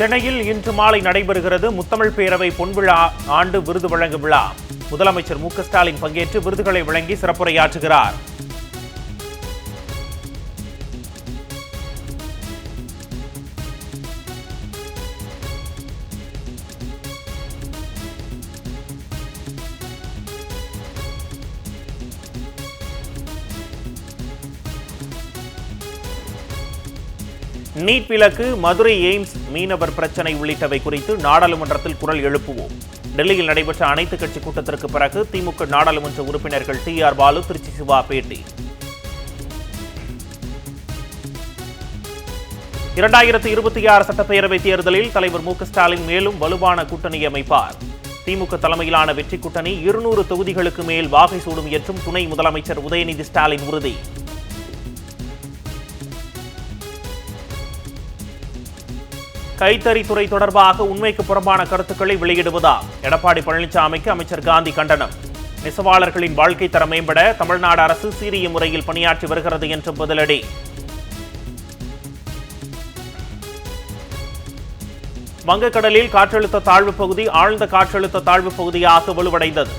சென்னையில் இன்று மாலை நடைபெறுகிறது முத்தமிழ் பேரவை பொன்விழா ஆண்டு விருது வழங்கும் விழா. முதலமைச்சர் மு.க. ஸ்டாலின் பங்கேற்று விருதுகளை வழங்கி சிறப்புரையாற்றுகிறார். நீட் விலக்கு, மதுரை எய்ம்ஸ் மீனவர் பிரச்சினை உள்ளிட்டவை குறித்து நாடாளுமன்றத்தில் குரல் எழுப்புவோம். டெல்லியில் நடைபெற்ற அனைத்துக் கட்சி கூட்டத்திற்கு பிறகு திமுக நாடாளுமன்ற உறுப்பினர்கள் டி.ஆர். பாலு, திருச்சி சிவா பேட்டி. 2026 சட்டப்பேரவை தேர்தலில் தலைவர் மு.க. ஸ்டாலின் மேலும் வலுவான கூட்டணி அமைப்பார். திமுக தலைமையிலான வெற்றி கூட்டணி 200 தொகுதிகளுக்கு மேல் வாகை சூடும் என்றும் துணை முதலமைச்சர் உதயநிதி ஸ்டாலின் உறுதி. கைத்தறித்துறை தொடர்பாக உண்மைக்கு புறம்பான கருத்துக்களை வெளியிடுவதா எடப்பாடி பழனிசாமிக்கு அமைச்சர் காந்தி கண்டனம். நெசவாளர்களின் வாழ்க்கை தரம் மேம்பட தமிழ்நாடு அரசு சீரிய முறையில் பணியாற்றி வருகிறது என்றும் பதிலடி. வங்கக்கடலில் காற்றழுத்த தாழ்வு பகுதி ஆழ்ந்த காற்றழுத்த தாழ்வு பகுதியாக வலுவடைந்தது.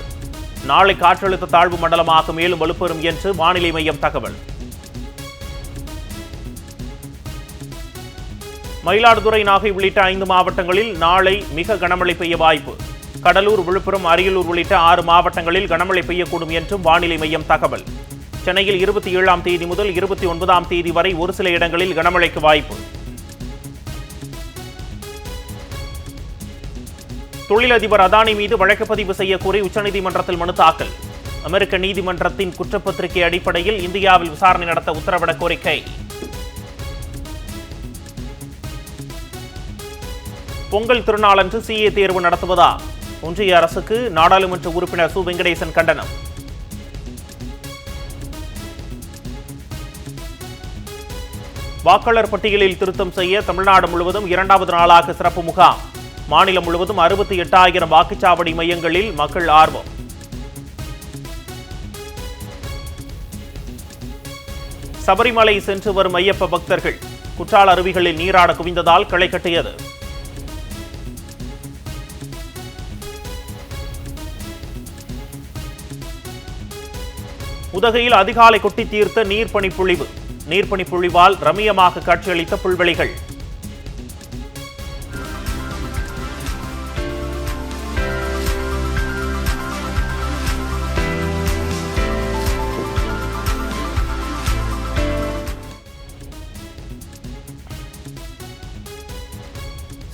நாளை காற்றழுத்த தாழ்வு மண்டலமாக மேலும் வலுப்பெறும் என்று வானிலை மையம் தகவல். மயிலாடுதுறை, நாகை உள்ளிட்ட 5 மாவட்டங்களில் நாளை மிக கனமழை பெய்ய வாய்ப்பு. கடலூர், விழுப்புரம், அரியலூர் உள்ளிட்ட 6 மாவட்டங்களில் கனமழை பெய்யக்கூடும் என்றும் வானிலை மையம் தகவல். சென்னையில் 27ஆம் தேதி முதல் 29ஆம் தேதி வரை ஒரு சில இடங்களில் கனமழைக்கு வாய்ப்பு. தொழிலதிபர் அதானி மீது வழக்கு பதிவு செய்யக்கோரி உச்சநீதிமன்றத்தில் மனு தாக்கல். அமெரிக்க நீதிமன்றத்தின் குற்றப்பத்திரிகை அடிப்படையில் இந்தியாவில் விசாரணை நடத்த உத்தரவிட கோரிக்கை. பொங்கல் திருநாளன்று சிஏ தேர்வு நடத்துவதா? ஒன்றிய அரசுக்கு நாடாளுமன்ற உறுப்பினர் சு. வெங்கடேசன் கண்டனம். வாக்காளர் பட்டியலில் திருத்தம் செய்ய தமிழ்நாடு முழுவதும் 2வது நாளாக சிறப்பு முகாம். மாநிலம் முழுவதும் 68,000 வாக்குச்சாவடி மையங்களில் மக்கள் ஆர்வம். சபரிமலை சென்று வரும் ஐயப்ப பக்தர்கள் குற்றால அருவிகளில் நீராட குவிந்ததால் களை கட்டியது. உதகையில் அதிகாலை கொட்டி தீர்த்த நீர்ப்பனிப்பொழிவு. நீர்ப்பனிப்பொழிவால் ரம்மியமாக காட்சியளித்த புல்வெளிகள்.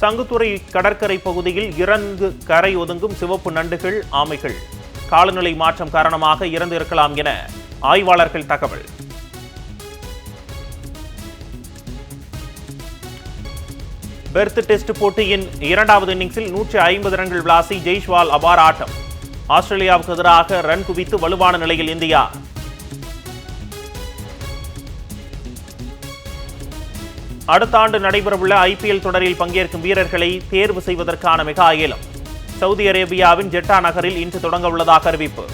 சங்குத்துறை கடற்கரை பகுதியில் இறந்து கரை ஒதுங்கும் சிவப்பு நண்டுகள், ஆமைகள் காலநிலை மாற்றம் காரணமாக இறந்து இருக்கலாம் என ஆய்வாளர்கள் தகவல். பெர்த் டெஸ்ட் போட்டியின் 2வது இன்னிங்ஸில் 150 ரன்கள் விளாசி ஜெய்ஸ்வால் அபார ஆட்டம். ஆஸ்திரேலியாவுக்கு எதிராக ரன் குவித்து வலுவான நிலையில் இந்தியா. அடுத்த ஆண்டு நடைபெறவுள்ள IPL தொடரில் பங்கேற்கும் வீரர்களை தேர்வு செய்வதற்கான மெகா ஏலம் சவுதி அரேபியாவின் ஜெட்டா நகரில் இன்று தொடங்க உள்ளதாக அறிவிப்பு.